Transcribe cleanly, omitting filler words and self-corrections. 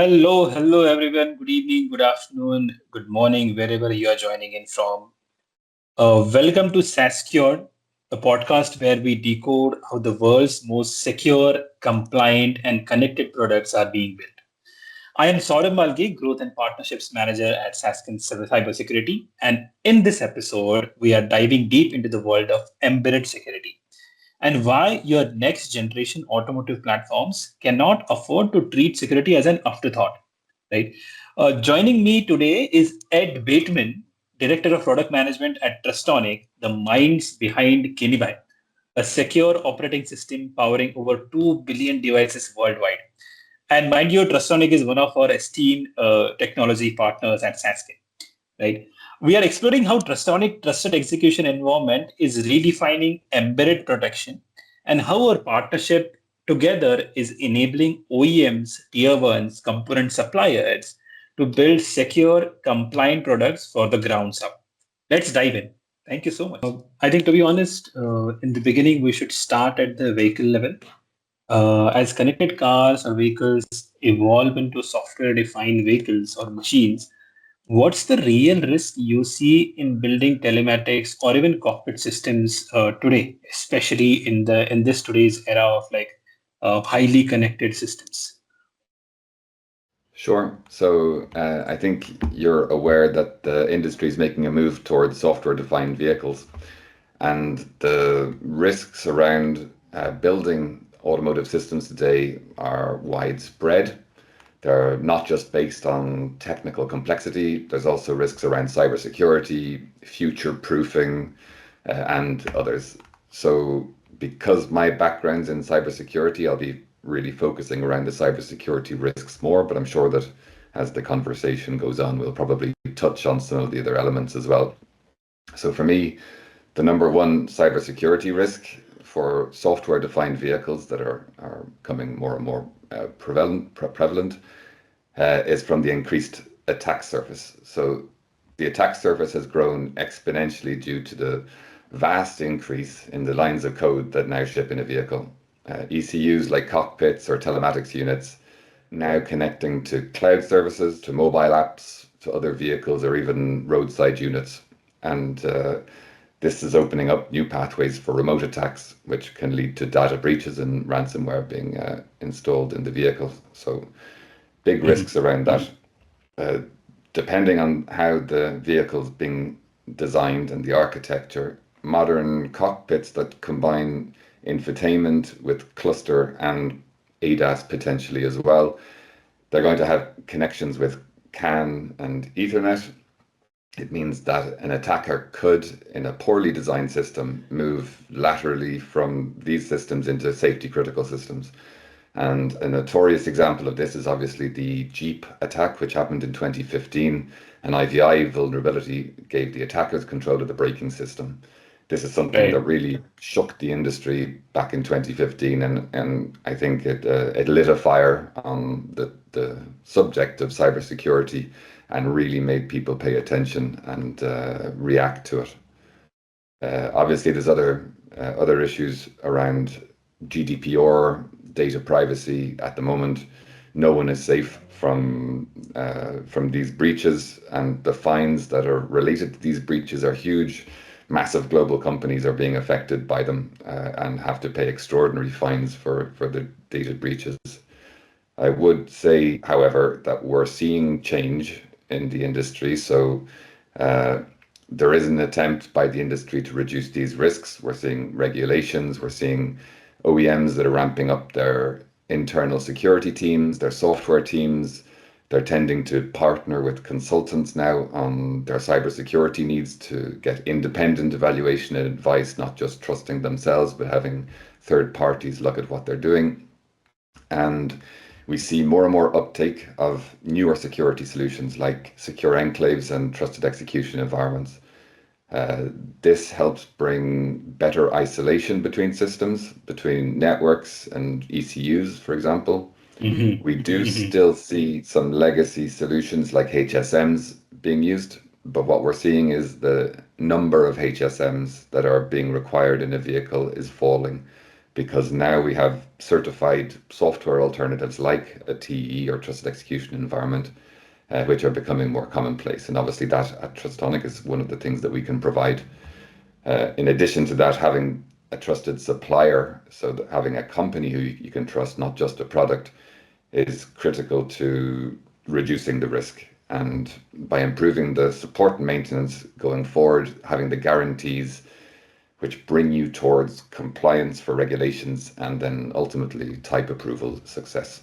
Hello everyone. Good evening, good afternoon, good morning, wherever you are joining in from. Welcome to Sascured, a podcast where we decode how the world's most secure, compliant, and connected products are being built. I am Saurabh Malgi, Growth and Partnerships Manager at Sasken Cybersecurity, and in this episode, we are diving deep into the world of embedded security and why your next generation automotive platforms cannot afford to treat security as an afterthought, right? Joining me today is Ed Bateman, Director of Product Management at Trustonic, the minds behind Kinibi, a secure operating system powering over 2 billion devices worldwide. And mind you, Trustonic is one of our esteemed technology partners at Sasken, right? We are exploring how Trustonic trusted execution environment is redefining embedded protection and how our partnership together is enabling OEMs, tier ones, component suppliers to build secure, compliant products for the ground up. Let's dive in. Thank you so much. I think, to be honest, in the beginning, we should start at the vehicle level. As connected cars or vehicles evolve into software defined vehicles or machines, what's the real risk you see in building telematics or even cockpit systems today, especially in this today's era of highly connected systems? Sure. I think you're aware that the industry is making a move towards software-defined vehicles, and the risks around building automotive systems today are widespread. They're not just based on technical complexity. There's also risks around cybersecurity, future proofing, and others. So, because my background's in cybersecurity, I'll be really focusing around the cybersecurity risks more, but I'm sure that as the conversation goes on, we'll probably touch on some of the other elements as well. So, for me, the number one cybersecurity risk for software-defined vehicles that are becoming more and more prevalent is from the increased attack surface. So the attack surface has grown exponentially due to the vast increase in the lines of code that now ship in a vehicle. ECUs like cockpits or telematics units now connecting to cloud services, to mobile apps, to other vehicles, or even roadside units. And this is opening up new pathways for remote attacks, which can lead to data breaches and ransomware being installed in the vehicle. So big risks around that. Uh, Depending on how the vehicle's being designed and the architecture, modern cockpits that combine infotainment with cluster and ADAS potentially as well, they're going to have connections with CAN and Ethernet. It means that an attacker could, in a poorly designed system, move laterally from these systems into safety critical systems. And a notorious example of this is obviously the Jeep attack, which happened in 2015. An IVI vulnerability gave the attackers control of the braking system. This is something that Right. really shook the industry back in 2015, and I think it lit a fire on the subject of cybersecurity and really made people pay attention and react to it. Obviously, there's other issues around GDPR, data privacy. At the moment, no one is safe from these breaches, and the fines that are related to these breaches are huge. Massive global companies are being affected by them and have to pay extraordinary fines for the data breaches. I would say, however, that we're seeing change in the industry. So there is an attempt by the industry to reduce these risks. We're seeing regulations, we're seeing OEMs that are ramping up their internal security teams, their software teams. They're tending to partner with consultants now on their cybersecurity needs to get independent evaluation and advice, not just trusting themselves, but having third parties look at what they're doing. And we see more and more uptake of newer security solutions like secure enclaves and trusted execution environments. Uh, this helps bring better isolation between systems, between networks and ECUs, for example. Hmm. We do Hmm. still see some legacy solutions like HSMs being used, but what we're seeing is the number of HSMs that are being required in a vehicle is falling. because now we have certified software alternatives like a TE or trusted execution environment, which are becoming more commonplace. And obviously that at Trustonic is one of the things that we can provide. In addition to that, having a trusted supplier, so that having a company who you can trust, not just a product, is critical to reducing the risk. And by improving the support and maintenance going forward, having the guarantees which bring you towards compliance for regulations and then ultimately type approval success.